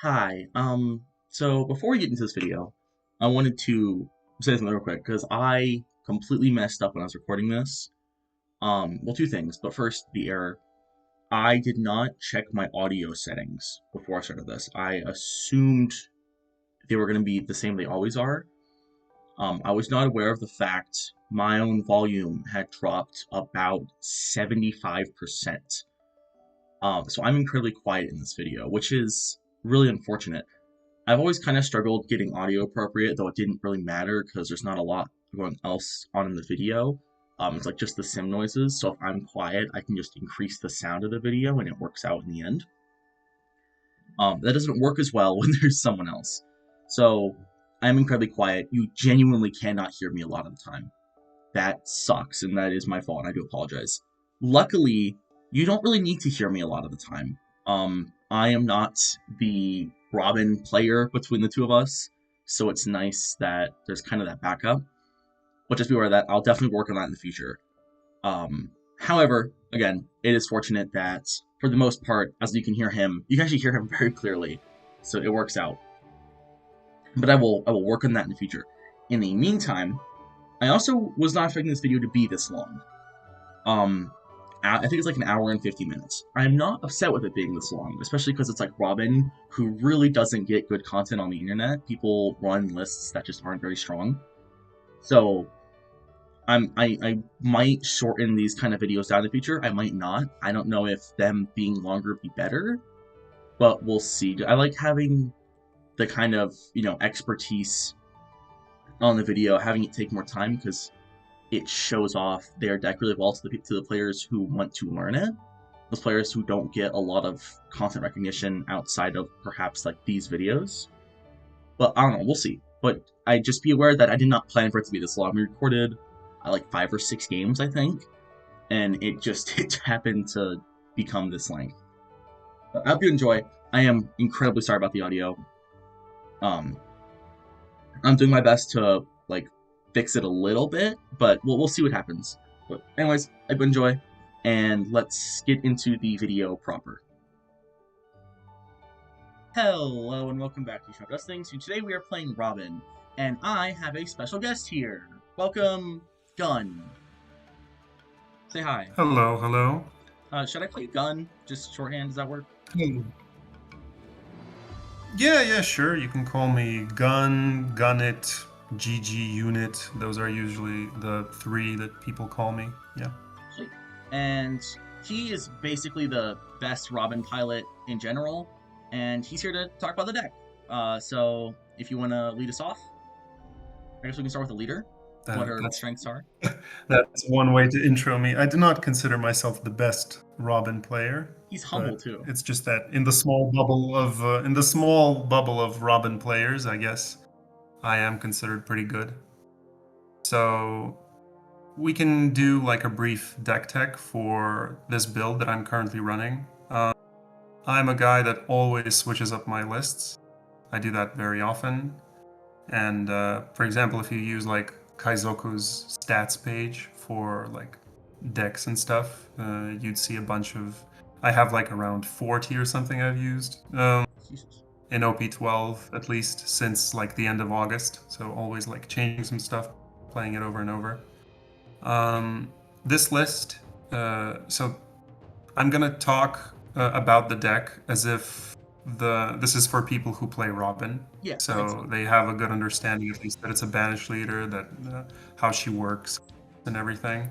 Hi. So before we get into this video, I wanted to say something real quick because I completely messed up when I was recording this. Well, two things, but first, the error. I did not check my audio settings before I started this. I assumed they were going to be the same they always are. I was not aware of the fact my own volume had dropped about 75%. So I'm incredibly quiet in this video, which is really unfortunate. I've always kind of struggled getting audio appropriate, though it didn't really matter because there's not a lot going else on in the video. It's like just the sim noises, so if I'm quiet, I can just increase the sound of the video and it works out in the end. That doesn't work as well when there's someone else. So I'm incredibly quiet. You genuinely cannot hear me a lot of the time. That sucks, and that is my fault, and I do apologize. Luckily, you don't really need to hear me a lot of the time. I am not the Robin player between the two of us, so it's nice that there's kind of that backup. But just be aware that I'll definitely work on that in the future. However, again, it is fortunate that for the most part, as you can hear him, you can actually hear him very clearly, so it works out. But I will work on that in the future. In the meantime, I also was not expecting this video to be this long. I think it's like an hour and 50 minutes. I'm not upset with it being this long, especially because it's like Robin, who really doesn't get good content on the internet. People run lists that just aren't very strong. So I might shorten these kind of videos down in the future. I might not. I don't know if them being longer would be better, but we'll see. I like having the kind of, expertise on the video, having it take more time because it shows off their deck really well to the players who want to learn it. Those players who don't get a lot of content recognition outside of perhaps like these videos. But I don't know, we'll see. But I just be aware that I did not plan for it to be this long. We recorded like 5 or 6 games, I think, and it happened to become this length. I hope you enjoy. I am incredibly sorry about the audio. I'm doing my best to like fix it a little bit, but we'll see what happens. But anyways, I hope you enjoy, and let's get into the video proper. Hello and welcome back to Show Wrestling. So today we are playing Robin, and I have a special guest here. Welcome, Gun. Say hi. Hello, hello. Should I play Gun? Just shorthand, does that work? Yeah, sure. You can call me GGun1t, GGun1t. Those are usually the 3 that people call me. Yeah. Sweet. And he is basically the best Robin pilot in general, and he's here to talk about the deck. So if you want to lead us off, I guess we can start with the leader. What her strengths are. That's one way to intro me. I do not consider myself the best Robin player. He's humble too. It's just that in the small bubble of Robin players, I guess I am considered pretty good. So we can do like a brief deck tech for this build that I'm currently running. I'm a guy that always switches up my lists. I do that very often. And for example, if you use like Kaizoku's stats page for like decks and stuff, you'd see a bunch of. I have like around 40 or something I've used in OP12 at least since like the end of August. So always like changing some stuff, playing it over and over. This list. So I'm gonna talk about the deck as if this is for people who play Robin. Yeah. So they have a good understanding at least that it's a banished leader, that how she works and everything.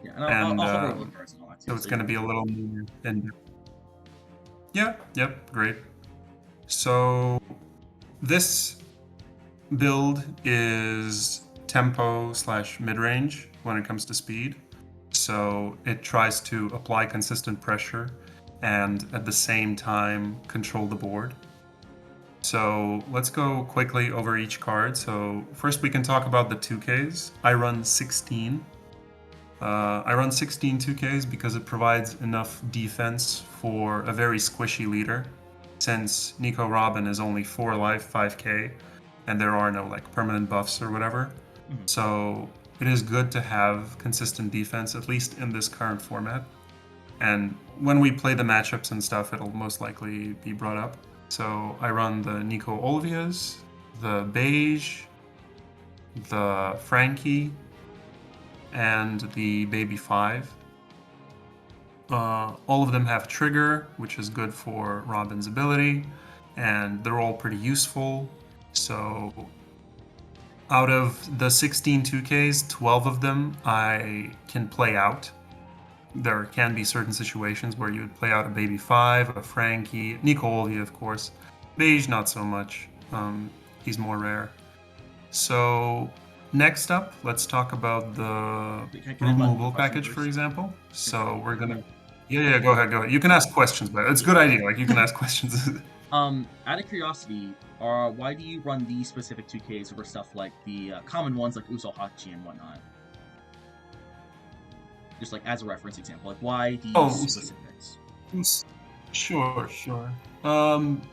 Yeah, and I'll cover so it's going to be a little more in. Yeah. Yep. Great. So this build is tempo / mid-range when it comes to speed. So it tries to apply consistent pressure and at the same time control the board. So let's go quickly over each card. So first we can talk about the 2Ks. I run 16. I run 16 2Ks because it provides enough defense for a very squishy leader. Since Nico Robin is only 4 life, 5K, and there are no like permanent buffs or whatever. So it is good to have consistent defense, at least in this current format. And when we play the matchups and stuff, it'll most likely be brought up. So I run the Nico Olvias, the Beige, the Frankie, and the Baby 5. All of them have Trigger, which is good for Robin's ability, and they're all pretty useful. So out of the 16 2Ks, 12 of them I can play out. There can be certain situations where you would play out a Baby 5, a Frankie, Nico Olvia, of course. Beige, not so much. He's more rare. So next up, let's talk about the Can I ask one removal question package, for first? example. Sorry. So we're gonna, yeah, go ahead, go ahead. You can ask questions, but it's a Yeah. good idea. Like you can ask questions. Out of curiosity, why do you run these specific 2Ks over stuff like the common ones like Usohachi and whatnot? Just like as a reference example, like why these Oh, specifics? sure, sure.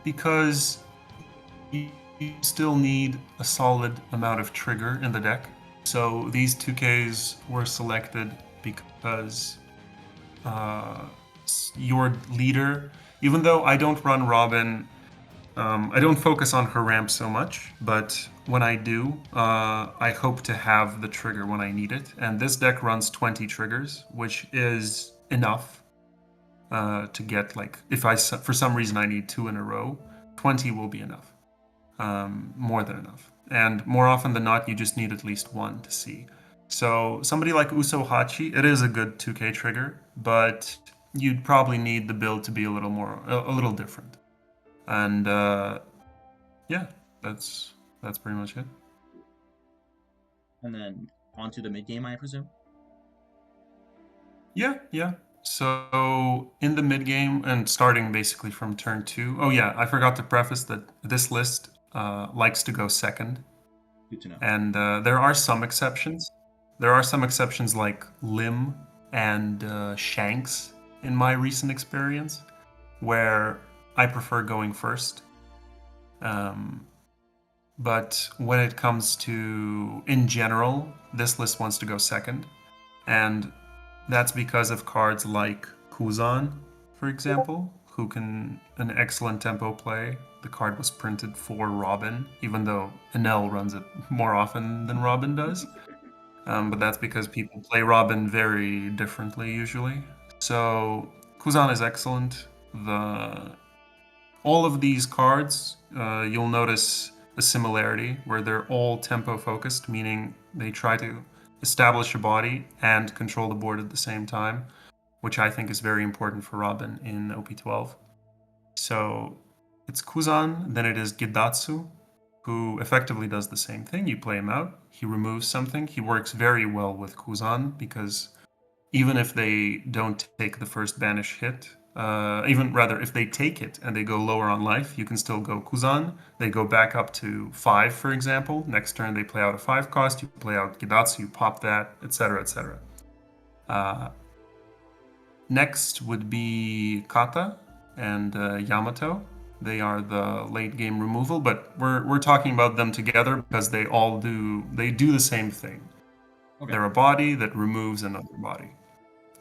Because you still need a solid amount of trigger in the deck. So these 2Ks were selected because uh, your leader, even though I don't run Robin, I don't focus on her ramp so much, but when I do, I hope to have the trigger when I need it. And this deck runs 20 triggers, which is enough to get, like, if I for some reason I need 2 in a row, 20 will be enough. More than enough. And more often than not, you just need at least one to see. So somebody like Usohachi, it is a good 2K trigger, but you'd probably need the build to be a little different. And yeah, that's pretty much it. And then onto the mid game, I presume. Yeah, yeah. So in the mid game and starting basically from turn 2. Oh yeah, I forgot to preface that this list likes to go second. Good to know. And there are some exceptions. There are some exceptions like Lim and Shanks in my recent experience, where I prefer going first. Um, but when it comes to, in general, this list wants to go second. And that's because of cards like Kuzan, for example, who can an excellent tempo play. The card was printed for Robin, even though Enel runs it more often than Robin does. But that's because people play Robin very differently usually. So Kuzan is excellent. The all of these cards, you'll notice a similarity where they're all tempo focused, meaning they try to establish a body and control the board at the same time, which I think is very important for Robin in OP12. So it's Kuzan, then it is Gidatsu, who effectively does the same thing. You play him out, he removes something. He works very well with Kuzan because even if they don't take the first banish hit, even rather, if they take it and they go lower on life, you can still go Kuzan. They go back up to 5, for example. Next turn, they play out a 5 cost. You play out Gidatsu, you pop that, etc., etc. Uh, Next would be Kata and Yamato. They are the late game removal, but we're talking about them together because they do the same thing. Okay. They're a body that removes another body.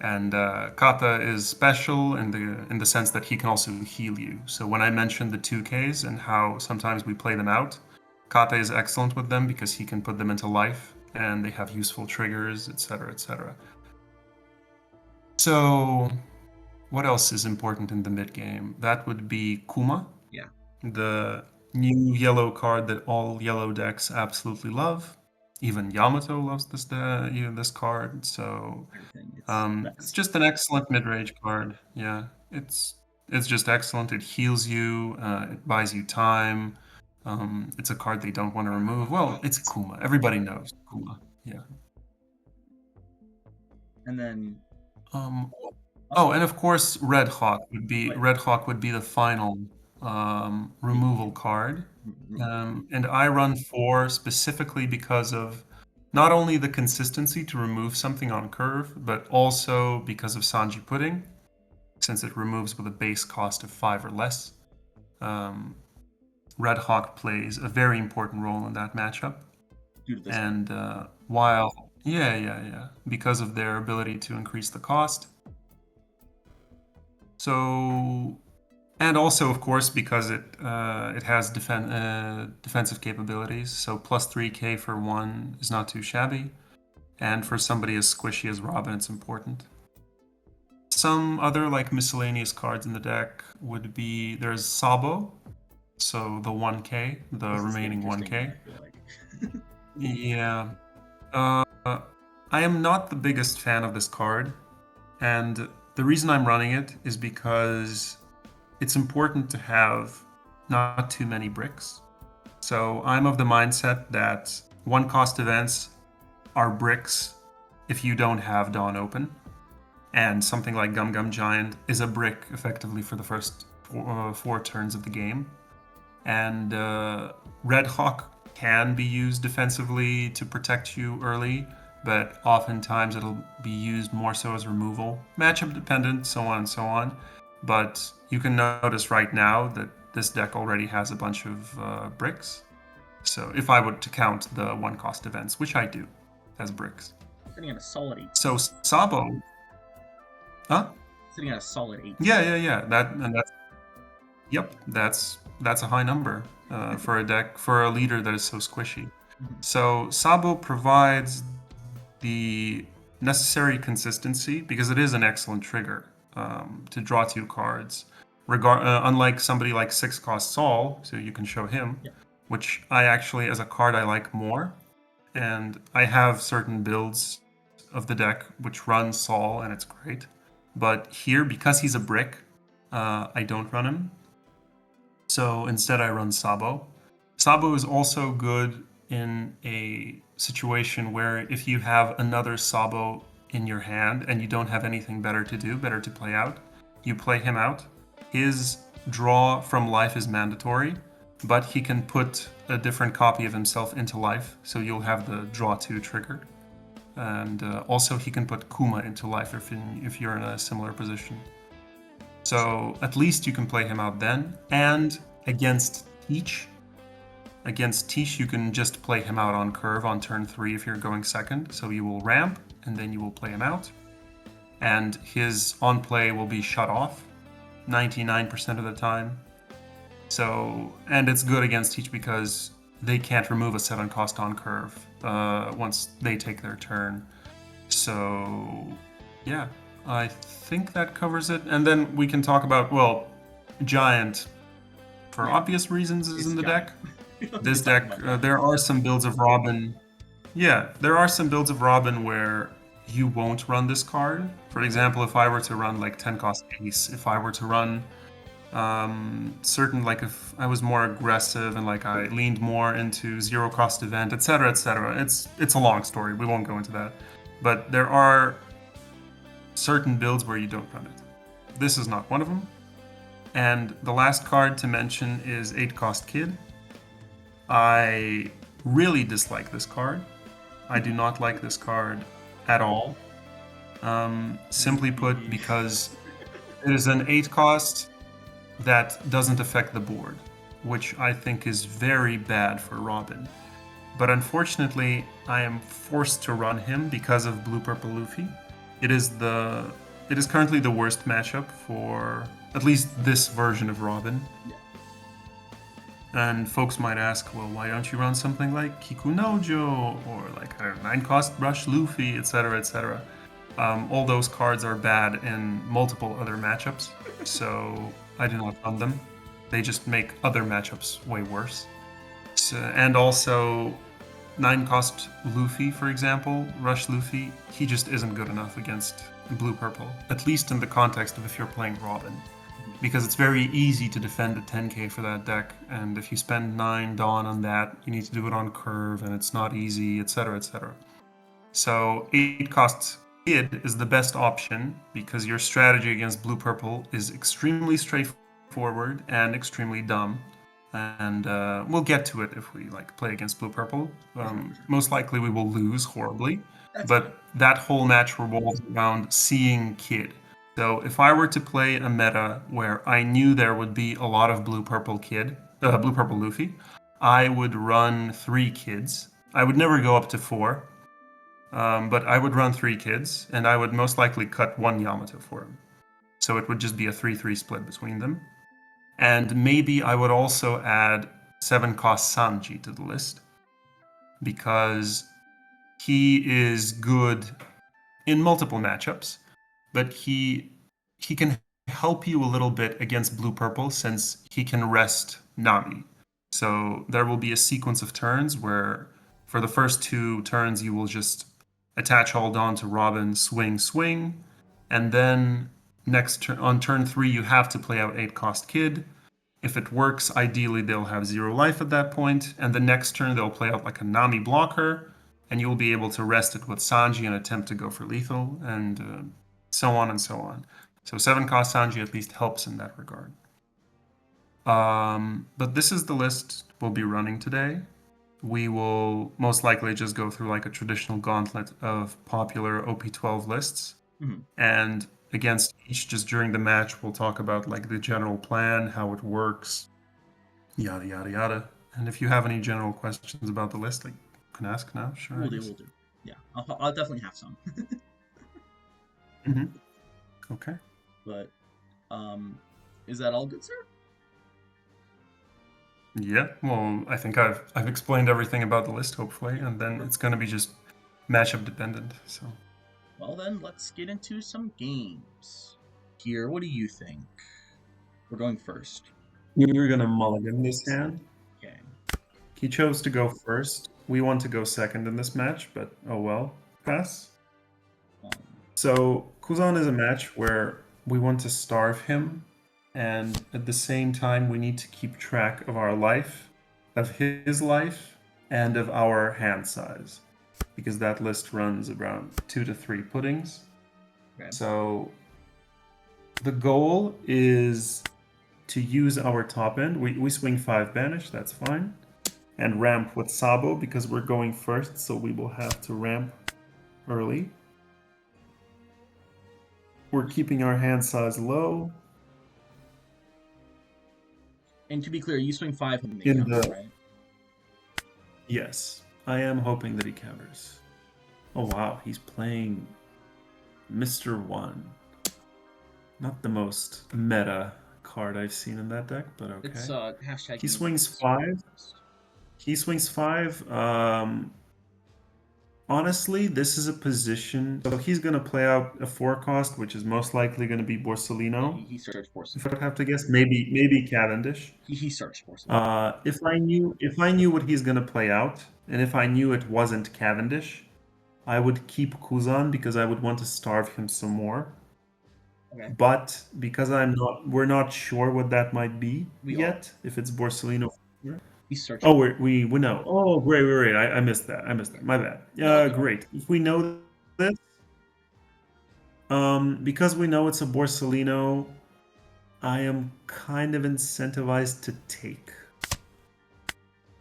And Kata is special in the sense that he can also heal you. So when I mentioned the 2Ks and how sometimes we play them out, Kata is excellent with them because he can put them into life and they have useful triggers, etc., etc. So what else is important in the mid game? That would be Kuma, Yeah. the new yellow card that all yellow decks absolutely love. Even Yamato loves this card. So Everything. It's it's best. just an excellent mid-range card. Yeah, it's just excellent. It heals you. It buys you time. It's a card they don't want to remove. Well, it's Kuma. Everybody knows Kuma. Yeah. And then Um, also oh, and of course, right. Red Hawk would be the final Mid removal game. card. Okay. And I run 4 specifically because of not only the consistency to remove something on curve, but also because of Sanji Pudding, since it removes with a base cost of 5 or less. Um, Red Hawk plays a very important role in that matchup. Due to this card. And while, yeah, because of their ability to increase the cost. So And also, of course, because it has defensive capabilities. So plus 3k for one is not too shabby. And for somebody as squishy as Robin, it's important. Some other like miscellaneous cards in the deck would be there's Sabo, so the 1k, the This is the remaining interesting one, 1k. I feel like. Yeah. Uh, I am not the biggest fan of this card, and the reason I'm running it is because it's important to have not too many bricks. So I'm of the mindset that one cost events are bricks if you don't have Dawn open. And something like GGun1t is a brick effectively for the first four turns of the game. And Red Hawk can be used defensively to protect you early, but oftentimes it'll be used more so as removal, matchup dependent, so on and so on. But you can notice right now that this deck already has a bunch of bricks. So if I were to count the one cost events, which I do, as bricks. Sitting at a solid 8. So Sabo, huh? Sitting at a solid 8. Yeah. Yep, that's a high number for a deck for a leader that is so squishy. Mhm. So Sabo provides the necessary consistency because it is an excellent trigger to draw two cards. Unlike somebody like 6 cost Saul, so you can show him, Yeah. which I actually as a card I like more, and I have certain builds of the deck which run Saul and it's great. But here, because he's a brick, I don't run him. So instead, I run Sabo. Sabo is also good in a situation where if you have another Sabo in your hand and you don't have anything better to do, better to play out, you play him out. His draw from life is mandatory, but he can put a different copy of himself into life, so you'll have the draw 2 trigger. And also, he can put Kuma into life if you're in a similar position. So at least you can play him out then. And against Teach, you can just play him out on curve on turn 3 if you're going second. So you will ramp and then you will play him out. And his on play will be shut off 99% of the time. So, and it's good against Teach because they can't remove a 7 cost on curve once they take their turn. So, yeah, I think that covers it. And then we can talk about, well, Giant, for Yeah. obvious reasons, is It's in the giant. deck. We don't need This to talk deck, about that. there are some builds of Robin. Yeah, there are some builds of Robin where you won't run this card. For example, if I were to run like 10 cost Ace, if I were to run certain, like if I was more aggressive and like I leaned more into 0 cost event, etc., etc. It's a long story. We won't go into that. But there are certain builds where you don't run it. This is not one of them. And the last card to mention is 8 cost Kid. I really dislike this card. I do not like this card at all. Simply put, because it is an 8 cost that doesn't affect the board, which I think is very bad for Robin. But unfortunately, I am forced to run him because of Blue Purple Luffy. It is currently the worst matchup for at least this version of Robin. Yeah. And folks might ask, well, why don't you run something like Kikunojo or like a 9 cost Brush Luffy, etc., etc. All those cards are bad in multiple other matchups, so I do not run them. They just make other matchups way worse. So, and also, 9 cost Luffy, for example, Rush Luffy, he just isn't good enough against Blue Purple, at least in the context of if you're playing Robin. Because it's very easy to defend a 10k for that deck, and if you spend 9 Dawn on that, you need to do it on curve, and it's not easy, etc., etc. So 8 cost Kid is the best option because your strategy against Blue Purple is extremely straightforward and extremely dumb. And we'll get to it if we like play against Blue Purple. Most likely we will lose horribly, That's fine. but that whole match revolves around seeing Kid. So if I were to play a meta where I knew there would be a lot of Blue Purple Luffy, I would run 3 kids. I would never go up to 4, but I would run 3 kids, and I would most likely cut 1 Yamato for him. So it would just be a 3-3 split between them. And maybe I would also add 7 cost Sanji to the list because he is good in multiple matchups, but he can help you a little bit against blue purple since he can rest Nami. So there will be a sequence of turns where for the first 2 turns you will just attach hold on to Robin, swing, swing, and then on turn 3 you have to play out 8 cost Kid. If it works, ideally they'll have 0 life at that point, and the next turn they'll play out like a Nami blocker, and you'll be able to rest it with Sanji and attempt to go for lethal, and so on and so on. So 7 cost Sanji at least helps in that regard. But this is the list we'll be running today. We will most likely just go through like a traditional gauntlet of popular OP12 lists. Mm-hmm. And against each, just during the match, we'll talk about like the general plan, how it works, yada, yada, yada. And if you have any general questions about the list, like, you can ask now. Sure. We'll do. Yeah, I'll definitely have some. Mm-hmm. Okay. But, is that all good, sir? Yeah. Well, I think I've explained everything about the list, hopefully, and then it's going to be just matchup dependent. So. Well then, let's get into some games. Here, what do you think? We're going first. You're going to mulligan this hand. Okay. He chose to go first. We want to go second in this match, but oh well. Pass. So Kuzan is a match where we want to starve him, and at the same time we need to keep track of our life, of his life, and of our hand size, because that list runs around 2 to 3 puddings. Okay. So the goal is to use our top end. We swing 5 banish, that's fine. And ramp with Sabo because we're going first, so we will have to ramp early. We're keeping our hand size low. And to be clear, you swing 5 and they In counter, the- right? Yes, I am hoping that he counters. Oh wow, he's playing Mr. One. Not the most meta card I've seen in that deck, but okay. It's hashtag. He swings 5. He swings 5. Honestly, this is a position. So he's going to play out a 4 cost, which is most likely going to be Borsellino. Yeah, he searched Borsellino. If I would have to guess, maybe Cavendish. He searched Borsellino. If I knew what he's going to play out, and if I knew it wasn't Cavendish, I would keep Kuzan because I would want to starve him some more. Okay. But because we're not sure what that might be yet. If it's Borsellino. He's searching. Oh, we know. Oh, great. I missed that. My bad. Great. If we know this, because we know it's a Borsellino, I am kind of incentivized to take.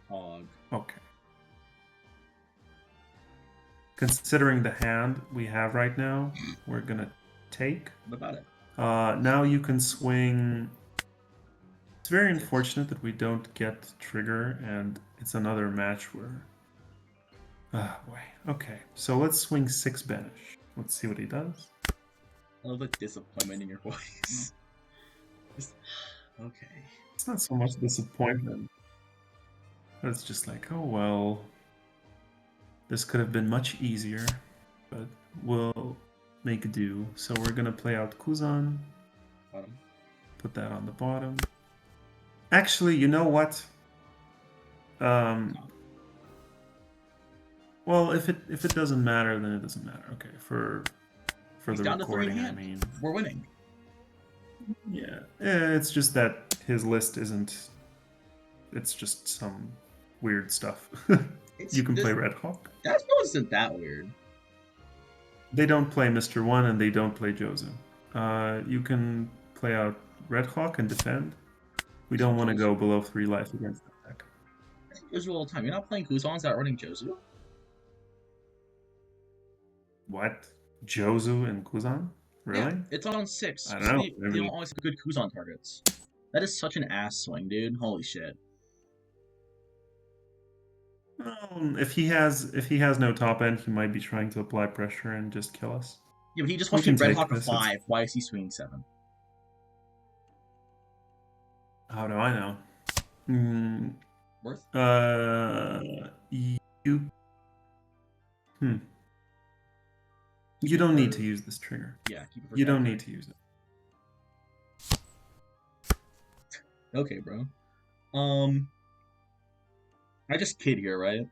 Hog. Okay. Considering the hand we have right now, we're gonna take. What about it? Now you can swing. It's very unfortunate that we don't get trigger, and it's another match where. Ah, boy. Okay, so let's swing 6 banish. Let's see what he does. I love the disappointment in your voice. Okay. It's not so much disappointment. But it's just like, oh well. This could have been much easier, but we'll make do. So we're gonna play out Kuzan. Bottom. Put that on the bottom. Actually, you know what? Well, if it doesn't matter, then it doesn't matter. Okay, for He's the down recording, to 3 in I hand. mean, We're winning. yeah, it's just that his list isn't. It's just some weird stuff. You can play Red Hawk. That wasn't that weird. They don't play Mr. One and they don't play Jozu. You can play out Red Hawk and defend. We don't want to go below 3 life against that deck. I think Jozu all the time. You're not playing Kuzans that are running Jozu? What? Jozu and Kuzan? Really? Yeah, it's on 6. I don't know. They don't always have good Kuzan targets. That is such an ass swing, dude. Holy shit. If he has no top end, he might be trying to apply pressure and just kill us. Yeah, but he just wants to Red Hawk to 5. Why is he swinging 7? How do I know? Mm, Worth? you. Hmm. You Keep it don't need for, to use this trigger. yeah, keep it for You don't category. need to use it. Okay, bro. I just kid here, right?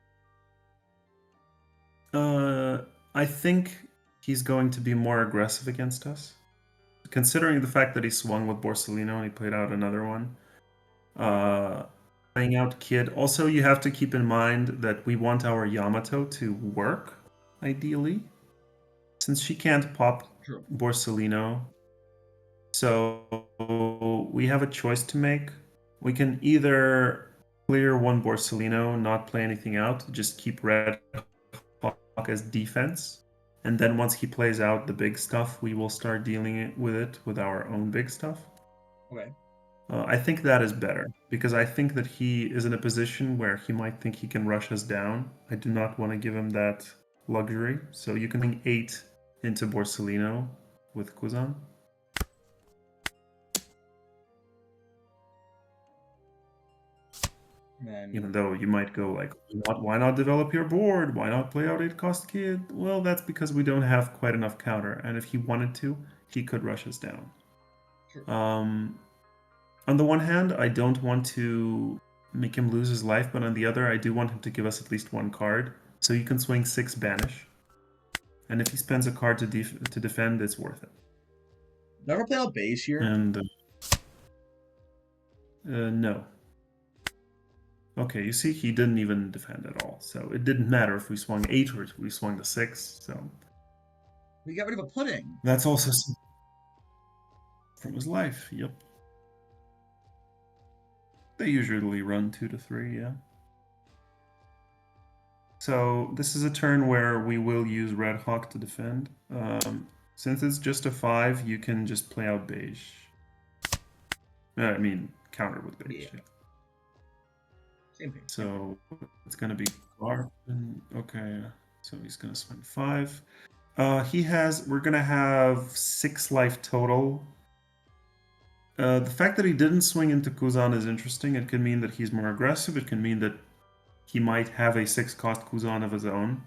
I think he's going to be more aggressive against us, considering the fact that he swung with Borsellino and he played out another one. Uh, Playing out Kid. Also, you have to keep in mind that we want our Yamato to work, ideally, since she can't pop True. Borsellino. So we have a choice to make. We can either clear one Borsellino, not play anything out, just keep Red Hawk as defense. And then once he plays out the big stuff, we will start dealing with it with our own big stuff. Okay. I think that is better because I think that he is in a position where he might think he can rush us down. I do not want to give him that luxury. So you can bring 8 into Borsellino with Kuzan. And Even then, though you might go like, why not develop your board? Why not play out 8 cost Kid? Well, that's because we don't have quite enough counter. And if he wanted to, he could rush us down. true. On the one hand, I don't want to make him lose his life, but on the other, I do want him to give us at least one card. So you can swing 6 Banish. And if he spends a card to defend, it's worth it. Never play out base here. And no. Okay, you see, he didn't even defend at all. So it didn't matter if we swung 8 or if we swung the 6. So We got rid of a pudding. that's also from his life. Yep. They usually run 2 to 3, yeah. So this is a turn where we will use Red Hawk to defend. Since it's just a 5, you can just play out beige. I mean, counter with beige. Yeah. Same page. So it's gonna be Garden. Okay, so he's gonna swing 5. We're gonna have 6 life total. The fact that he didn't swing into Kuzan is interesting. It could mean that he's more aggressive. It can mean that he might have a 6 cost Kuzan of his own.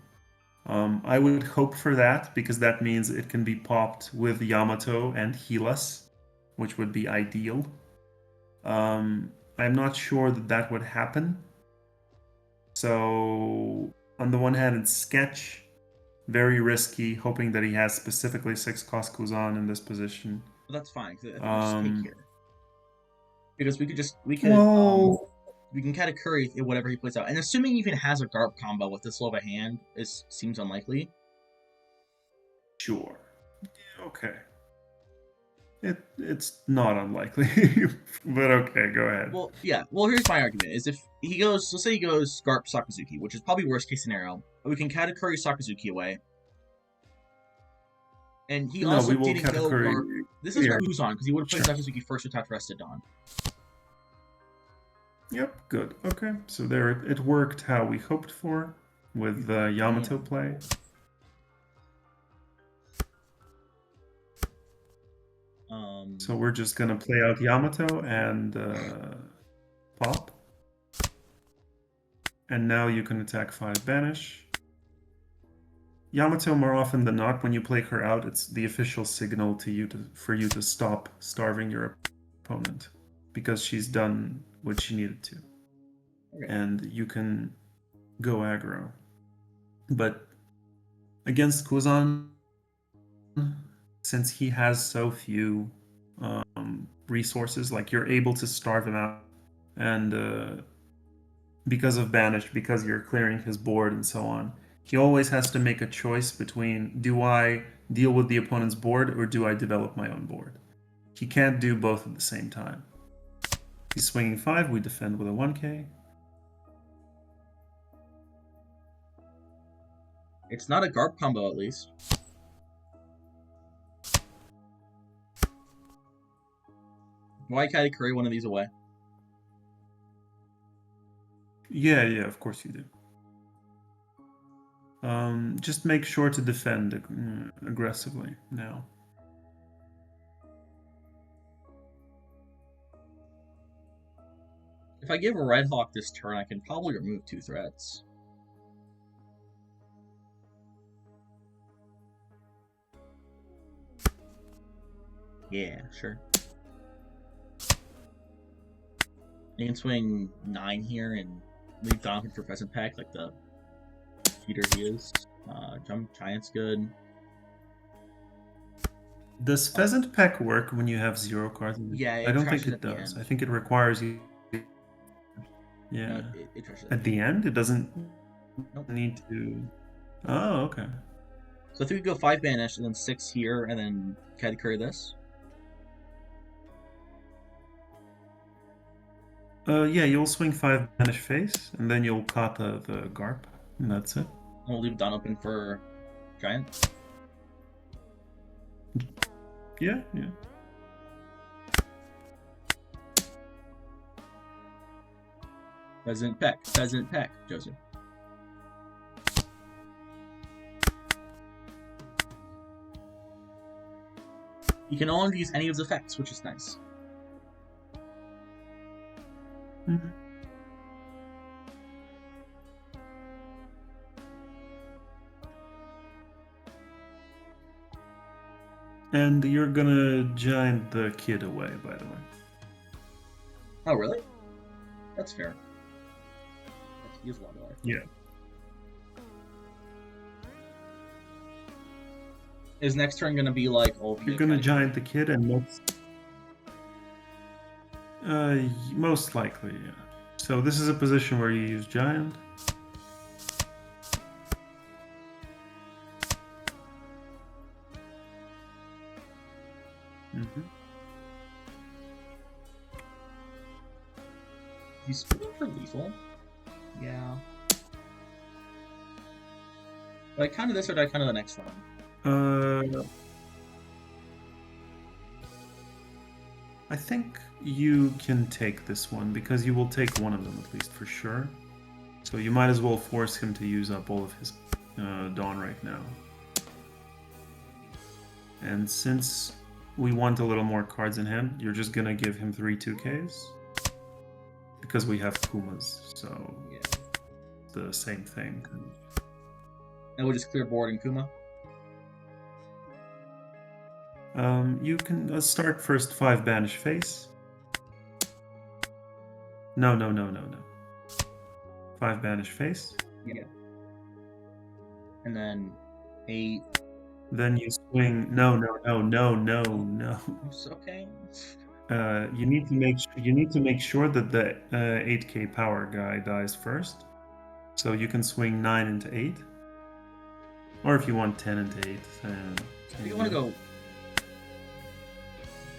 I would hope for that because that means it can be popped with Yamato and heal us, which would be ideal. I'm not sure that that would happen. So, on the one hand, it's sketch, very risky, hoping that he has specifically 6 cost Kuzan in this position. But that's fine, because I think we just take here. Because Well, we can kind of curry whatever he plays out. And assuming he even has a Garp combo with this low of a hand, seems unlikely. sure. Okay. It's not unlikely, but okay, go ahead. Well, yeah. Well, here's my argument: is if he goes, let's say he goes Garp Sakazuki, which is probably worst case scenario, we can Katakuri Sakazuki away. And he No, also we will didn't go Katakuri. Garp. This is Yeah. Kuzan because he would have played Sure. Sakazuki first without Rested on. Yep, good. Okay, so there it worked how we hoped for with the Yamato play. So we're just gonna play out Yamato and pop. And now you can attack 5 Banish. Yamato, more often than not, when you play her out, it's the official signal to you for you to stop starving your opponent because she's done what she needed to. Okay. And you can go aggro. But against Kuzan, since he has so few resources, like you're able to starve him out, and because of Banish, because you're clearing his board and so on, he always has to make a choice between, do I deal with the opponent's board or do I develop my own board? He can't do both at the same time. He's swinging 5, we defend with a 1k. It's not a Garp combo, at least. Why Katakuri one of these away? Yeah, of course you do. Just make sure to defend aggressively now. If I give a Red Hawk this turn, I can probably remove 2 threats. Yeah, sure. You can swing 9 here and leave Donovan for Pheasant Pack, like the cheater he is. Jump Giant's good. Does Pheasant Peck work when you have 0 cards? Yeah, I it don't think trashes it at the does. end. I think it requires you. Yeah. No, it trashes at the end, it doesn't Nope. need to. Oh, okay. So if we could go 5 banish and then 6 here and then Caddy Curry this. Yeah, you'll swing 5 banish face, and then you'll kata the Garp, and that's it. And we'll leave Don open for Giant. Yeah, yeah. Pheasant Peck, Joseph. You can no longer use any of his effects, which is nice. Mm-hmm. And you're gonna giant the kid away, by the way. Oh, really? That's fair. He has a lot of life. Yeah. Is next turn gonna be like OP? You're gonna giant the kid, and most likely, yeah. So this is a position where you use giant. Mm-hmm. He's spinning for lethal. Yeah. Like kind of this or kind of the next one. I think you can take this one because you will take one of them at least for sure. So you might as well force him to use up all of his Dawn right now. And since we want a little more cards in hand, you're just gonna give him 3 2Ks. Because we have Kumas, so yeah, the same thing. And we'll just clear board and Kuma. You can start first 5 banish face. No. 5 banish face. Yeah. And then 8. Then you swing. No. It's okay. You need to make sure that the 8k power guy dies first. So you can swing 9 into 8. Or if you want 10 into 8. If you want to go,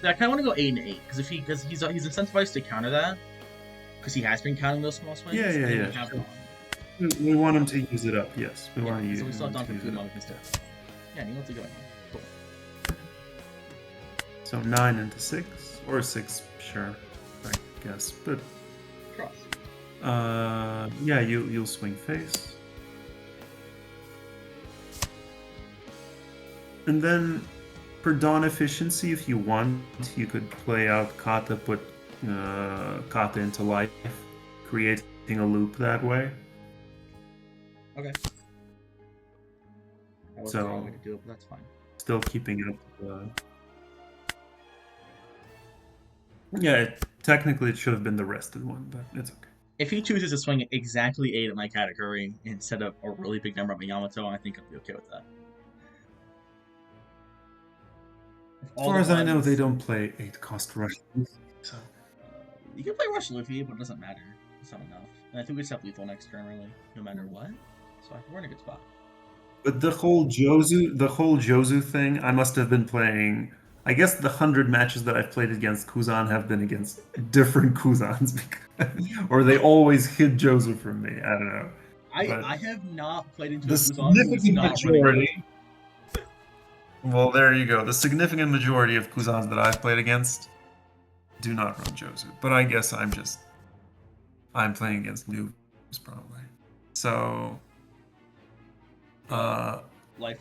I kind of want to go 8 and 8 because he's incentivized to counter that because he has been counting those small swings. Yeah. We want him to use it up. Yes, we want to use. So we still have Don for Kuma instead. Yeah, and he wants to go in. Cool. So 9 into 6 or 6, sure, I guess. But cross. Yeah, you'll swing face. And then, for Dawn efficiency, if you want, you could play out Kata, put Kata into life, creating a loop that way. Okay. That was So, the wrong way to do it, but that's fine. Still keeping up. Yeah, technically it should have been the rested one, but it's okay. If he chooses to swing exactly 8 at my category instead of a really big number at my Yamato, I think I'll be okay with that. As far as I know, they don't play 8 cost Rush. So. You can play Rush Luffy, but it doesn't matter. It's not enough. And I think we just have lethal next turn, really, no matter what. So we're in a good spot. But the whole Jozu thing, I must have been playing. I guess the 100 matches that I've played against Kuzan have been against different Kuzans, or they always hid Jozu from me. I don't know. I have not played into the a Kuzan significant majority. Well, there you go. The significant majority of Kuzans that I've played against do not run Jozu. But I guess I'm playing against noobs probably. So life,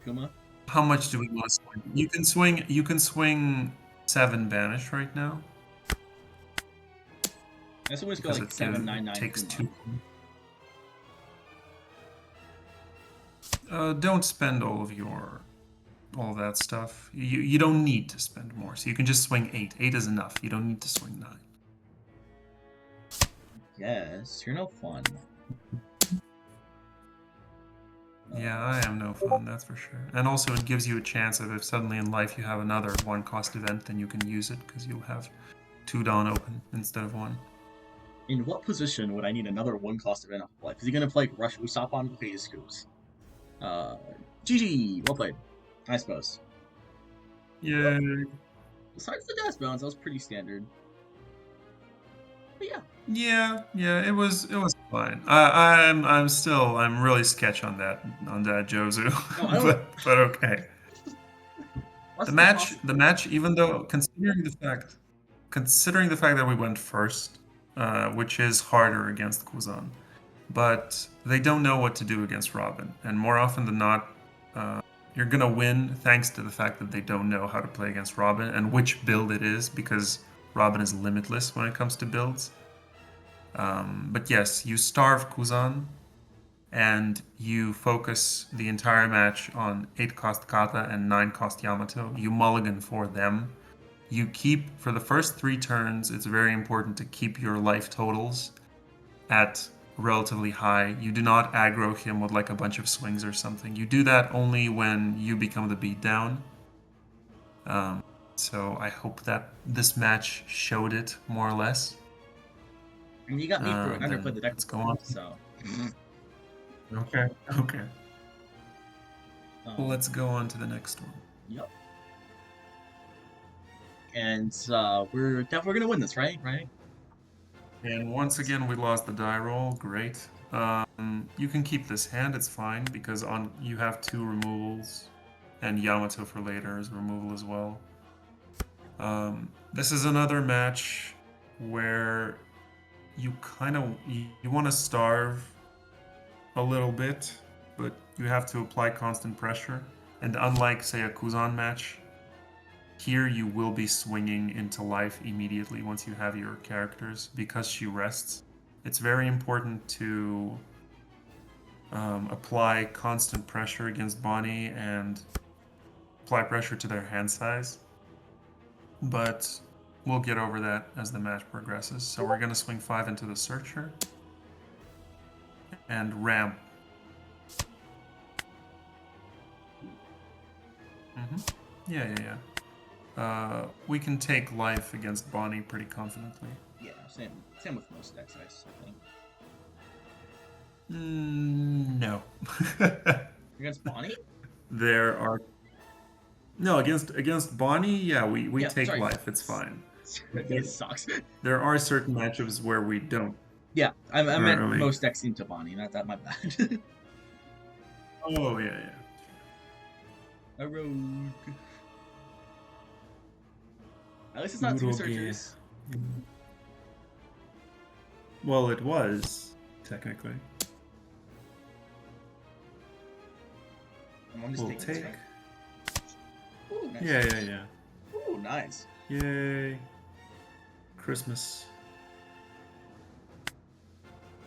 Kuma. How much do we want to swing? You can swing 7 banish right now. I assume we just go because like 799 takes Kuma. 2. Don't spend all that stuff. You don't need to spend more, so you can just swing 8. 8 is enough. You don't need to swing 9. Yes, you're no fun. Yeah, I am no fun, that's for sure. And also it gives you a chance of if suddenly in life you have another 1-cost event, then you can use it, because you'll have 2 Dawn open instead of 1. In what position would I need another 1-cost event of life? Is he gonna play Rush Usopp on? Okay, he scoops. GG, well played, I suppose. Yeah. Besides the death bounce, that was pretty standard. But yeah. Yeah, it was fine. I'm really sketch on that Jozu, No, I don't. but okay. What's the cost? The match, even though considering the fact that we went first, which is harder against Kuzan, but they don't know what to do against Robin, and more often than not, you're gonna win thanks to the fact that they don't know how to play against Robin and which build it is, because Robin is limitless when it comes to builds. But yes, you starve Kuzan, and you focus the entire match on 8-cost Kata and 9-cost Yamato. You mulligan for them. You keep, for the first 3 turns, it's very important to keep your life totals at relatively high. You do not aggro him with like a bunch of swings or something. You do that only when you become the beatdown. So I hope that this match showed it more or less. I mean, you got me through it. I never Then played the deck let's go before, on. so. Okay. Let's go on to the next one. Yep. And we're definitely gonna win this, right? Right? And once again, we lost the die roll. Great. You can keep this hand. It's fine because you have 2 removals, and Yamato for later is removal as well. This is another match where you kind of you want to starve a little bit, but you have to apply constant pressure. And unlike, say, a Kuzan match, here you will be swinging into life immediately once you have your characters because she rests. It's very important to apply constant pressure against Bonney and apply pressure to their hand size. But we'll get over that as the match progresses. So we're going to swing 5 into the Searcher and ramp. Yeah. We can take life against Bonney pretty confidently. Yeah, same with most decks, I think. No. Against Bonney? There are against Bonney. Yeah, we take sorry. life. It's fine. It sucks. There are certain matchups where we don't. Yeah, I meant Really? most decks into Bonney. Not that my bad. Oh yeah. A rogue. At least it's not 2 searchers. Well, it was technically. We'll take. This, right? Ooh, nice. Yeah. Ooh, nice. Yay. Christmas.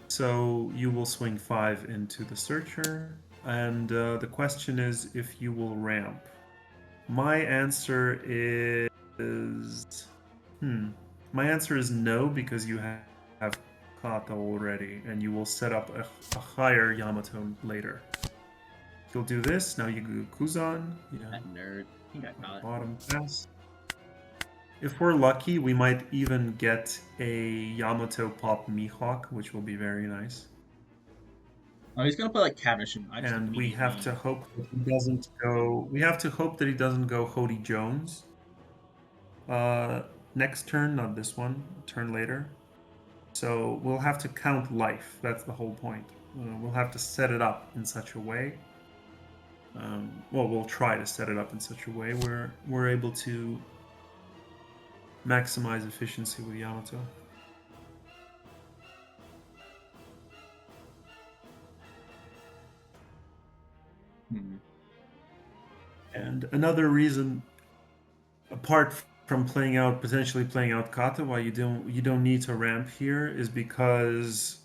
So you will swing 5 into the Searcher, and the question is if you will ramp. My answer is... My answer is no, because you have Kata already, and you will set up a higher Yamato later. He'll do this, now you go Kuzan. Yeah. That nerd. I think I got it. Bottom pass. If we're lucky, we might even get a Yamato pop Mihawk, which will be very nice. Oh, he's gonna play like Cavish, and we have to hope that he doesn't go. We have to hope that he doesn't go Hody Jones. Next turn, not this one. Turn later. So we'll have to count life. That's the whole point. We'll have to set it up in such a way. Well, we'll try to set it up in such a way where we're able to maximize efficiency with Yamato. And another reason, apart from potentially playing out Kata, why you don't need to ramp here is because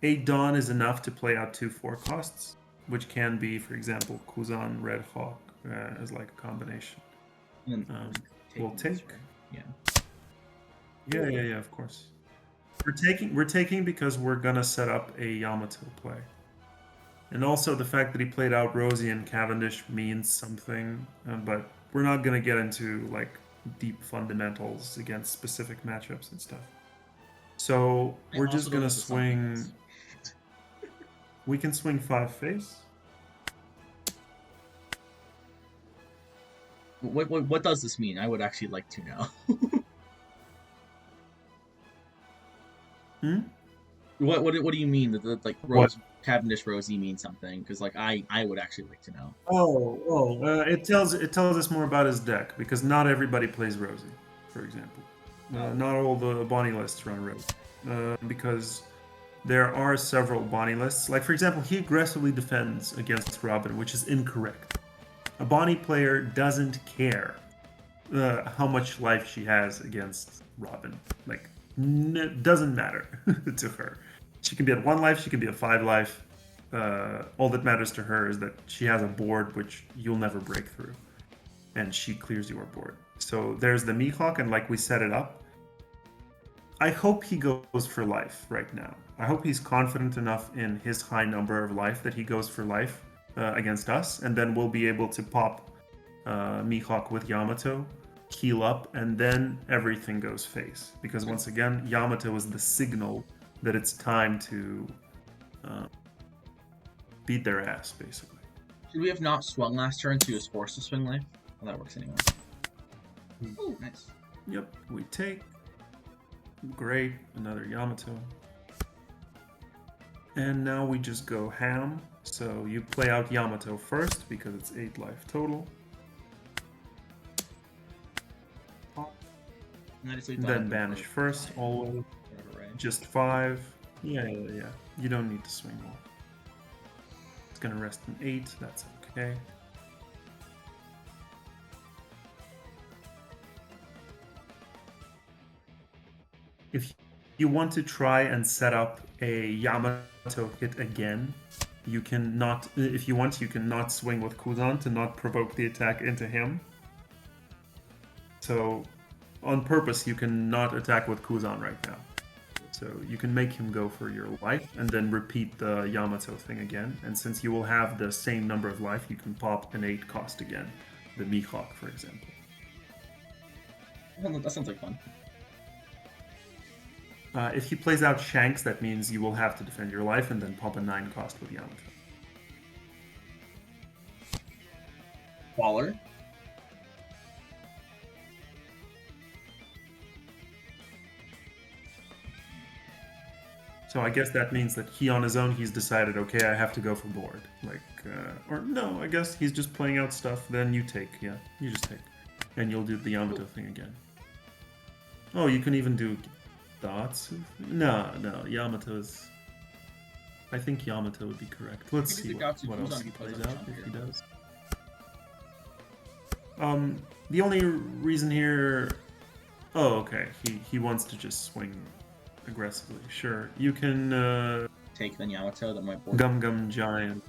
8 Dawn is enough to play out 2 4 costs, which can be, for example, Kuzan, Red Hawk as like a combination. And then We'll take. Right? Yeah. Yeah, of course. We're taking because we're gonna set up a Yamato play. And also the fact that he played out Rosie and Cavendish means something, but we're not gonna get into like deep fundamentals against specific matchups and stuff. So we're just gonna swing. We can swing 5 face. What does this mean? I would actually like to know. What do you mean that like Cavendish Rosie means something? Because like I would actually like to know. It tells us more about his deck because not everybody plays Rosie, for example. Not all the Bonney lists run Rosie because there are several Bonney lists. Like for example, he aggressively defends against Robin, which is incorrect. A Bonney player doesn't care how much life she has against Robin. Like, doesn't matter to her. She can be at 1 life, she can be at 5 life. All that matters to her is that she has a board which you'll never break through, and she clears your board. So there's the Mihawk, and like we set it up. I hope he goes for life right now. I hope he's confident enough in his high number of life that he goes for life against us, and then we'll be able to pop Mihawk with Yamato, heal up, and then everything goes face. Because once again, Yamato is the signal that it's time to beat their ass, basically. Should we have not swung last turn, so he was forced to swing life? Well, that works anyway. Oh, nice. Yep, we take. Great, another Yamato. And now we just go ham. So you play out Yamato first because it's 8 life total. Then banish first, always. Just 5. Yeah. You don't need to swing more. It's gonna rest in 8, that's okay. If you want to try and set up a Yamato hit again, you can not. If you want, you can not swing with Kuzan to not provoke the attack into him. So, on purpose, you can not attack with Kuzan right now. So you can make him go for your life and then repeat the Yamato thing again. And since you will have the same number of life, you can pop an 8 cost again. The Mihawk, for example. That sounds like fun. If he plays out Shanks, that means you will have to defend your life and then pop a 9 cost with Yamato. Baller. So I guess that means that he on his own, he's decided, okay, I have to go for board. Like, or no, I guess he's just playing out stuff, then you take, yeah, you just take. And you'll do the Yamato thing again. Oh, you can even do dots? No, Yamato is... I think Yamato would be correct. Let's see what else he plays out, if he does. The only reason here... Oh, okay, he wants to just swing aggressively. Sure, you can take the Yamato that might board. Gum Giant.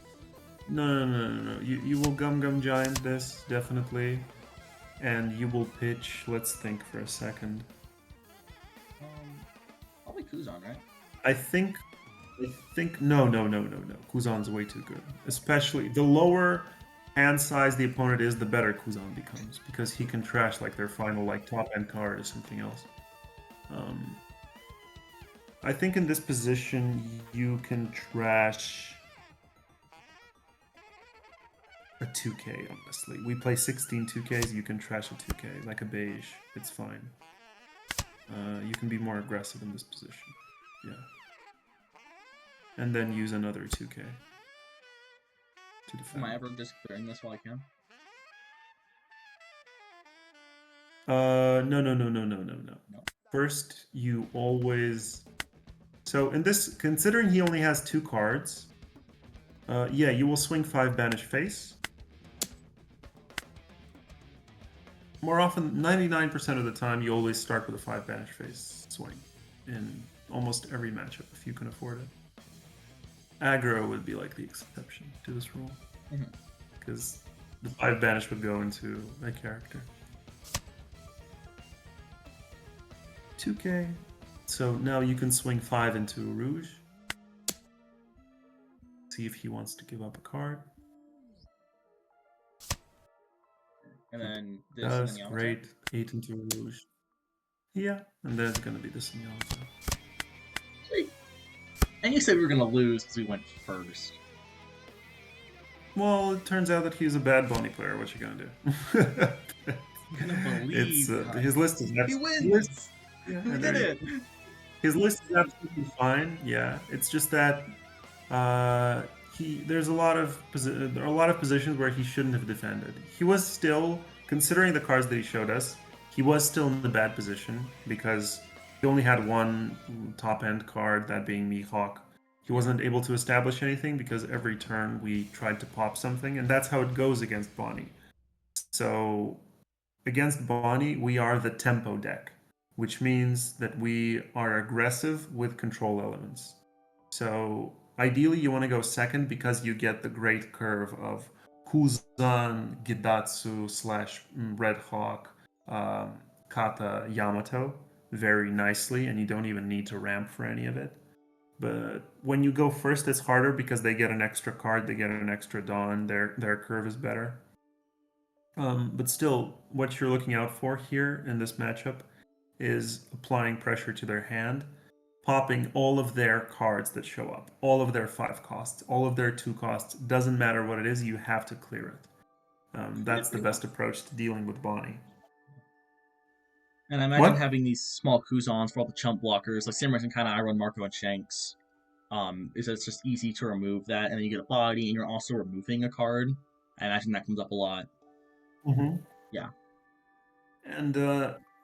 No. You will Gum Giant this, definitely. And you will pitch, let's think for a second. Probably Kuzan, right? I think no. Kuzan's way too good. Especially the lower hand size the opponent is, the better Kuzan becomes, because he can trash like their final like top end card or something else. I think in this position you can trash a 2K, honestly. We play 16 2Ks, you can trash a 2K, like a beige, it's fine. You can be more aggressive in this position. Yeah. And then use another 2K to defend. Am I ever just clearing this while I can? No. First, you always... So in this, considering he only has 2 cards, yeah, you will swing 5 banish face. more often, 99% of the time, you always start with a 5 banish phase swing in almost every matchup if you can afford it. Aggro would be like the exception to this rule because the 5 banish would go into a character. 2k. So now you can swing 5 into a Rouge. See if he wants to give up a card. And then this and Does then Yamato. great. 8 into a Rouge. Yeah, and there's gonna be this in Yamato. Sweet. And you said we were gonna lose because we went first. Well, it turns out that he's a bad Bonney player. What you gonna do? I'm gonna believe his list is he wins. We did it. His list is absolutely fine. Yeah, it's just that there's a lot of there are a lot of positions where he shouldn't have defended. He was still, considering the cards that he showed us, he was still in the bad position because he only had one top end card, that being Mihawk. He wasn't able to establish anything because every turn we tried to pop something, and that's how it goes against Bonney. So against Bonney, we are the tempo deck, which means that we are aggressive with control elements. So ideally, you want to go second because you get the great curve of Kuzan, Gidatsu slash Red Hawk, Kata, Yamato very nicely, and you don't even need to ramp for any of it. But when you go first, it's harder because they get an extra card, they get an extra Dawn, their curve is better. But still, what you're looking out for here in this matchup is applying pressure to their hand, popping all of their cards that show up, all of their 5 costs, all of their 2 costs. Doesn't matter what it is, you have to clear it. That's the best approach to dealing with Bonney. And I imagine having these small Kuzans for all the chump blockers, like same reason kind of I run Marco and Shanks. Is that it's just easy to remove that, and then you get a body, and you're also removing a card. I imagine that comes up a lot. Yeah. And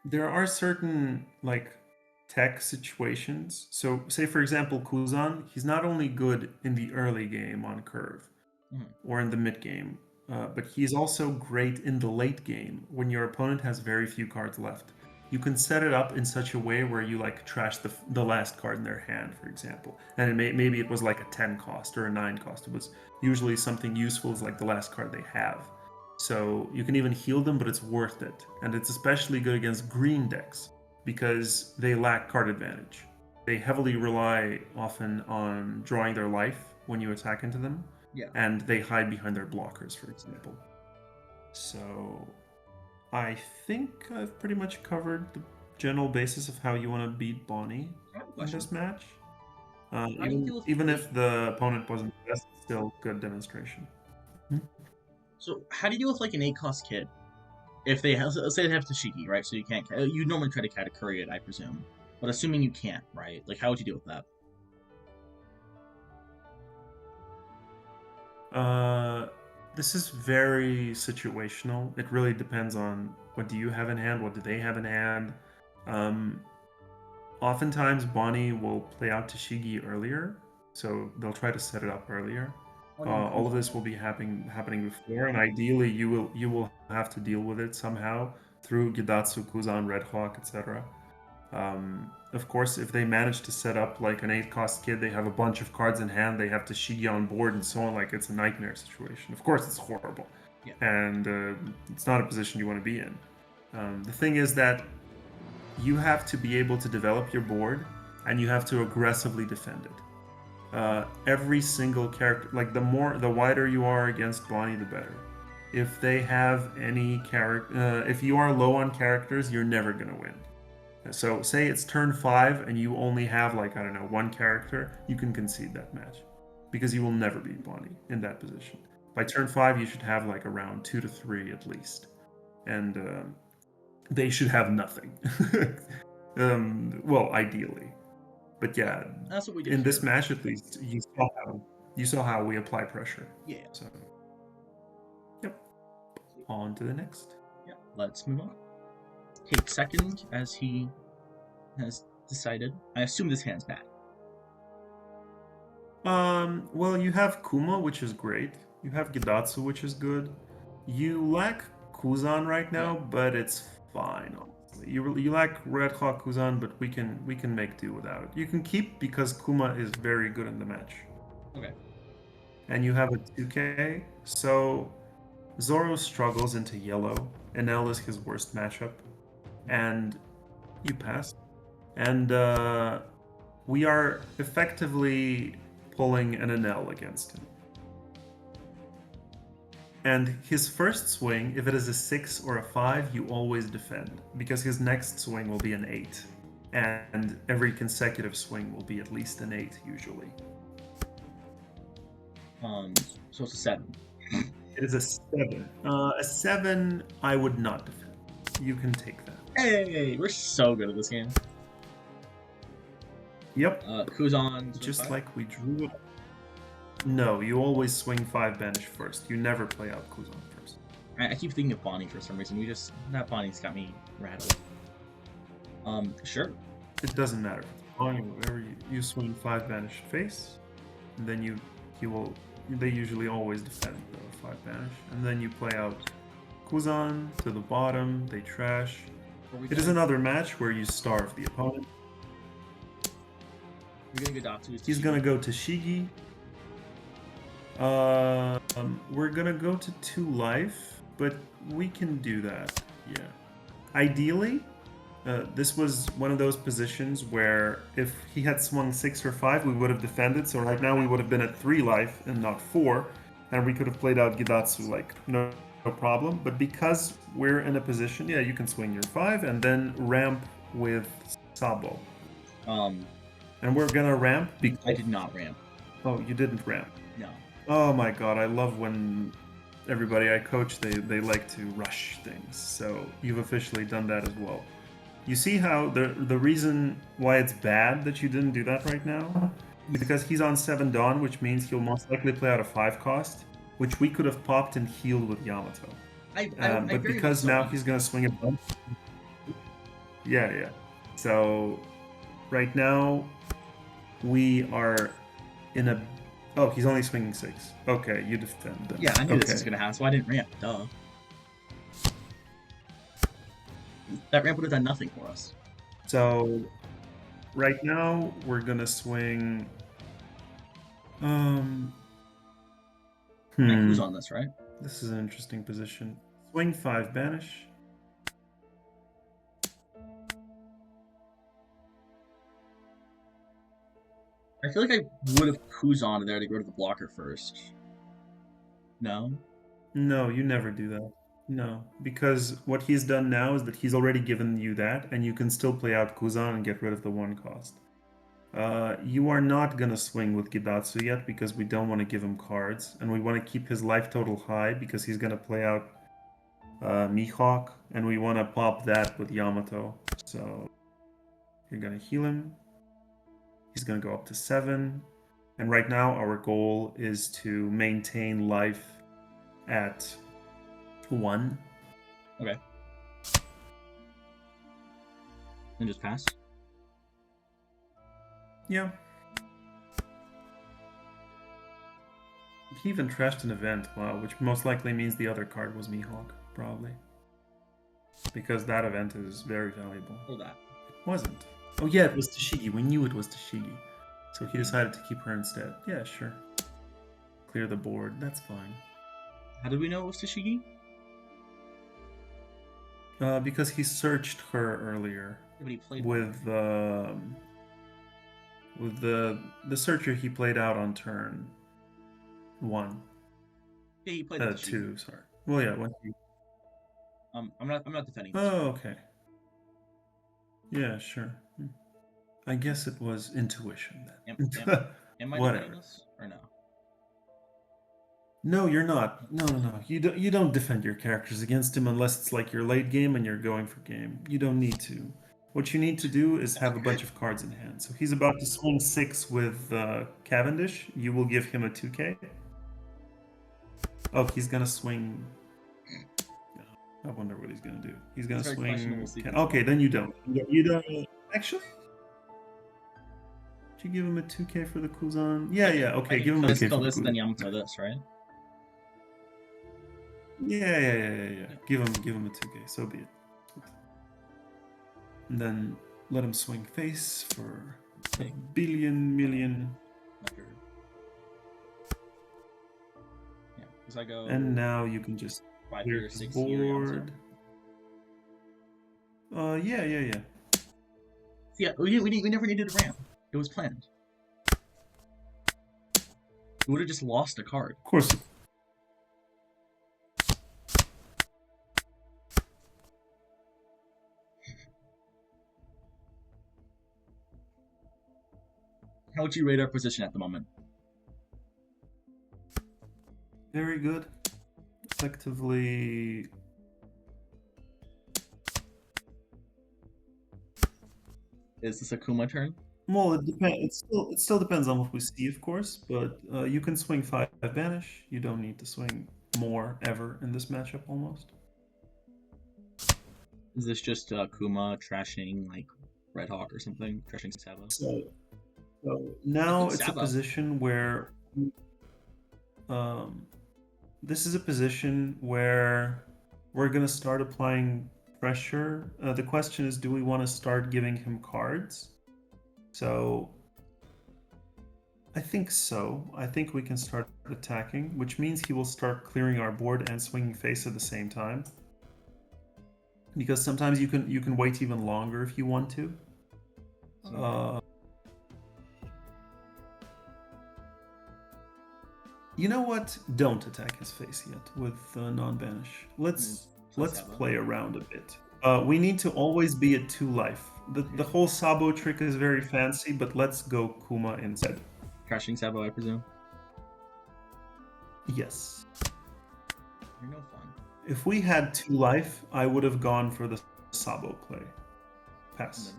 there are certain like tech situations. So, say for example, Kuzan, he's not only good in the early game on curve or in the mid game, but he's also great in the late game when your opponent has very few cards left. You can set it up in such a way where you like trash the last card in their hand, for example, and maybe it was like a 10 cost or a 9 cost. It was usually something useful, as like the last card they have. So you can even heal them, but it's worth it. And it's especially good against green decks because they lack card advantage. They heavily rely often on drawing their life when you attack into them. Yeah. And they hide behind their blockers, for example. So I think I've pretty much covered the general basis of how you want to beat Bonney in this match. Even if the opponent wasn't the best, it's still good demonstration. So how do you deal with like an 8-cost kid? If they have, let's say they have Tashiki, right? So you can't. You normally try to Katakuri it, I presume. But assuming you can't, right? Like, how would you deal with that? This is very situational. It really depends on what do you have in hand, what do they have in hand. Oftentimes, Bonney will play out Tashigi earlier, so they'll try to set it up earlier. All of this will be happening before, and ideally, you will have to deal with it somehow through Gidatsu, Kuzan, Red Hawk, etc. Of course, if they manage to set up like an 8-cost kid, they have a bunch of cards in hand, they have Tashigi on board and so on, like it's a nightmare situation. Of course, it's horrible. Yeah. And it's not a position you want to be in. The thing is that you have to be able to develop your board and you have to aggressively defend it. Every single character, like the wider you are against Bonney, the better. If they have any character, if you are low on characters, you're never gonna win. So say it's turn 5 and you only have like, I don't know, 1 character, you can concede that match because you will never beat Bonney in that position. By turn 5, you should have like around 2 to 3 at least. And they should have nothing. Well, ideally. But yeah, that's what we did in this match at least, you saw how we apply pressure. Yeah. So, yep. On to the next. Yeah, let's move on. Take second, as he has decided. I assume this hand's bad. Well, you have Kuma, which is great. You have Gidatsu, which is good. You lack Kuzan right now, Yeah. but it's fine. Honestly, you lack Red Hawk Kuzan, but we can make do without it. You can keep because Kuma is very good in the match, Okay. and you have a 2K. So Zoro struggles into yellow. Enel is his worst matchup, and you pass. And we are effectively pulling an Enel against him. And his first swing, if it is a 6 or a 5, you always defend, because his next swing will be an 8. And every consecutive swing will be at least an 8, usually. So it's a 7. It is a 7. A 7, I would not defend. You can take that. Hey, we're so good at this game. Yep. Kuzan. Just like we drew it. No, you always swing 5 banish first. You never play out Kuzan first. I keep thinking of Bonney for some reason. That Bonnie's got me rattled. Sure. It doesn't matter. Whenever you swing 5 banish face, and then they usually always defend the 5 banish, and then you play out Kuzan to the bottom, they trash. It is another match where you starve the opponent. He's gonna go to Shigi. We're gonna go to 2 life, but we can do that, yeah. Ideally, this was one of those positions where if he had swung 6 or 5, we would have defended, so right now we would have been at 3 life and not 4, and we could have played out Gidatsu like no problem, but because we're in a position, yeah, you can swing your 5 and then ramp with Sabo. And we're gonna ramp because... I did not ramp. Oh, you didn't ramp? No. Oh my god, I love when everybody I coach, they like to rush things. So you've officially done that as well. You see how the reason why it's bad that you didn't do that right now? Because he's on 7 Dawn, which means he'll most likely play out a 5 cost, which we could have popped and healed with Yamato. But because now he's going to swing a bunch. Yeah. So right now we are in a... Oh, he's only swinging 6. Okay, you defend them. Yeah, I knew this was going to happen, so I didn't ramp. Duh. That ramp would have done nothing for us. So right now we're going to swing... Who's on this, right? This is an interesting position. Swing 5 banish. I feel like I would have Kuzan there to go to the blocker first. No? No, you never do that. No, because what he's done now is that he's already given you that, and you can still play out Kuzan and get rid of the 1 cost. You are not going to swing with Gidatsu yet because we don't want to give him cards, and we want to keep his life total high because he's going to play out Mihawk, and we want to pop that with Yamato. So you're going to heal him. He's going to go up to 7. And right now our goal is to maintain life at 1. Okay. And just pass? Yeah. He even trashed an event, wow, which most likely means the other card was Mihawk, probably. Because that event is very valuable. Or that. It wasn't. Oh yeah, it was Tashigi. We knew it was Tashigi. So he decided to keep her instead. Yeah, sure. Clear the board. That's fine. How did we know it was Tashigi? Because he searched her earlier. Yeah, but he played with the searcher he played out on turn 1. Yeah, he played Tashigi. 2, sorry. Well, yeah, when he... I'm not defending. Oh, okay. Yeah, sure. I guess it was intuition then. Am I Whatever. defending this or no? No, you're not. No. You don't defend your characters against him unless it's like your late game and you're going for game. You don't need to. What you need to do is have a bunch of cards in hand. So he's about to swing 6 with Cavendish. You will give him a 2k. Oh, he's gonna swing. I wonder what he's gonna do. He's gonna swing. Okay, then you don't. You don't actually. Did you give him a 2k for the Kuzan? Yeah. Okay, give him a 2k for the Kuzan. Then Yamato this, right? Yeah. Give him a 2K. So be it. And then let him swing face for a billion million. After. Yeah, because I go. And now you can just 5 clear here, his 6 here, Yamato. board. Yeah. Yeah, we never needed a ramp. It was planned. We would have just lost a card. Of course. How would you rate our position at the moment? Very good. Effectively. Is this a Kuma turn? Well, it depends. It still depends on what we see, of course. But you can swing 5 banish. You don't need to swing more ever in this matchup, almost. Is this just Kuma trashing like Red Hawk or something? Trashing Sabo? So now it's Sabo. a position where this is a position where we're gonna start applying pressure. The question is, do we want to start giving him cards? So I think so. I think we can start attacking, which means he will start clearing our board and swinging face at the same time. Because sometimes you can wait even longer if you want to. You know what? Don't attack his face yet with non-banish. Let's play around a bit. We need to always be at 2 life. The whole Sabo trick is very fancy, but let's go Kuma instead. Crashing Sabo, I presume? Yes. You're no fun. If we had 2 life, I would have gone for the Sabo play. Pass.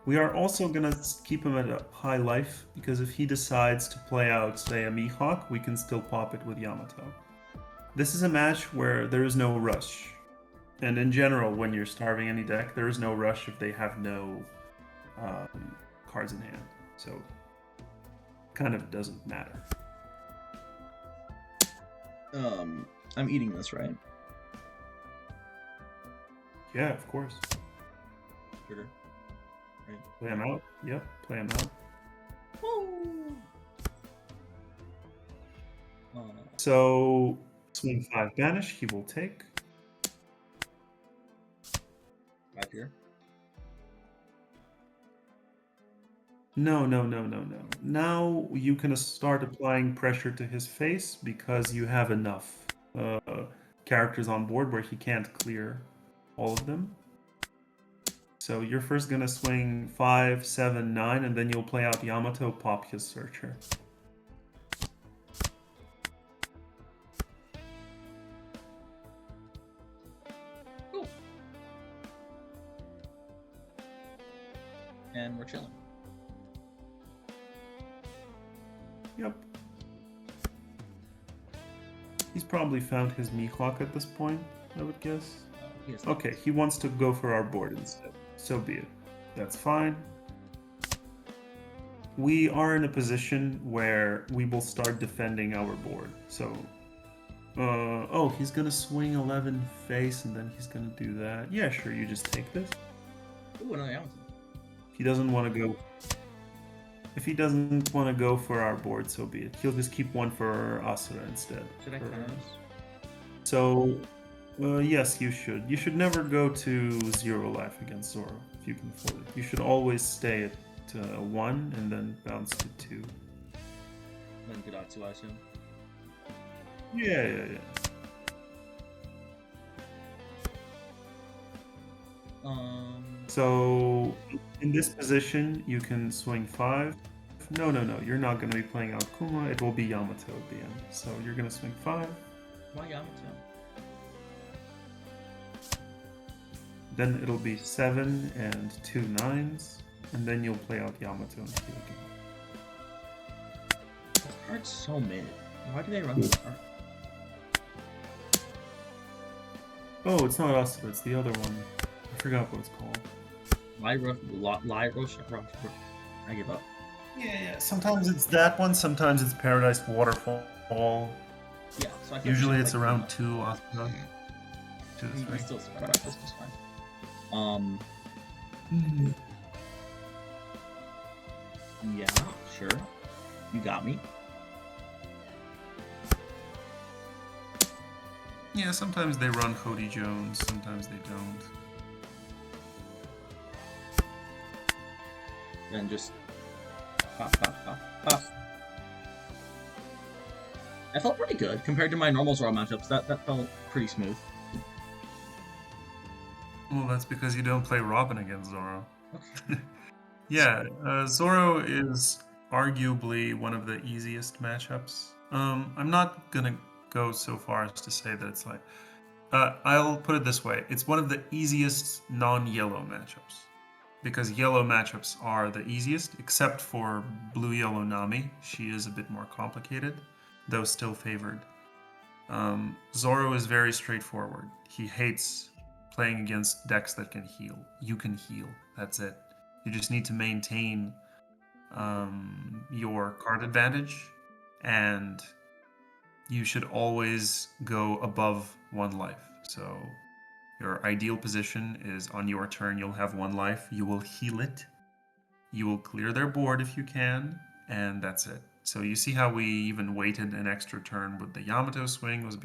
We are also going to keep him at a high life, because if he decides to play out, say, a Mihawk, we can still pop it with Yamato. This is a match where there is no rush. And in general, when you're starving any deck, there is no rush if they have no cards in hand. So, kind of doesn't matter. I'm eating this, right? Yeah, of course. Sugar. Right. Play him out. Yep, play him out. So, swing 5 banish, he will take. 5 here. No. Now you can start applying pressure to his face because you have enough characters on board where he can't clear all of them. So you're first gonna swing 5, 7, 9, and then you'll play out Yamato, pop his Searcher. Cool. And we're chilling. Yep. He's probably found his Mihawk at this point, I would guess. Okay, he wants to go for our board instead. So be it. That's fine. We are in a position where we will start defending our board. So, oh, he's gonna swing 11 face and then he's gonna do that. Yeah, sure, you just take this. Ooh, another Yamato. If he doesn't want to go... If he doesn't want to go for our board, so be it. He'll just keep one for Asura instead. Should I counter this? So, yes, you should. You should never go to 0 life against Zoro, if you can afford it. You should always stay at 1 and then bounce to 2. Then Kudatsu, I assume? Yeah. So, in this position, you can swing 5. No, you're not going to be playing out Kuma. It will be Yamato at the end. So, you're going to swing 5. Why Yamato? Then it'll be 7 and 2 9s, and then you'll play out Yamato and kill again. This card's so mid. Why do they run this card? Oh, it's not Asura, it's the other one. I forgot what it's called. Lyra, I give up. Yeah. Sometimes it's that one, sometimes it's Paradise Waterfall. Yeah, so I feel like we should Usually have it's like around 2 Asuna, 2 to we 3. still survive. That's just fine. Um, yeah, sure. You got me. Yeah, sometimes they run Cody Jones, sometimes they don't. Then just pop, pop, pop, pop. That felt pretty good compared to my normal Zoro matchups. That felt pretty smooth. Well, that's because you don't play Robin against Zoro. Okay. Yeah, Zoro is arguably one of the easiest matchups. I'm not gonna go so far as to say that it's like. I'll put it this way: it's one of the easiest non-yellow matchups, because yellow matchups are the easiest, except for blue-yellow Nami. She is a bit more complicated, though still favored. Zoro is very straightforward. He hates playing against decks that can heal. You can heal. That's it. You just need to maintain your card advantage, and you should always go above 1 life. So your ideal position is on your turn, you'll have 1 life. You will heal it. You will clear their board if you can, and that's it. So you see how we even waited an extra turn with the Yamato swing was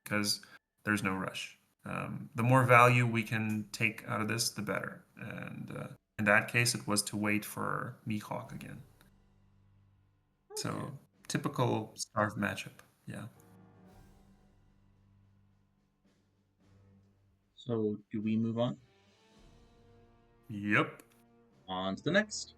because there's no rush. The more value we can take out of this, the better. And in that case, it was to wait for Mihawk again. Okay. So typical Starve matchup. Yeah. So do we move on? Yep. On to the next.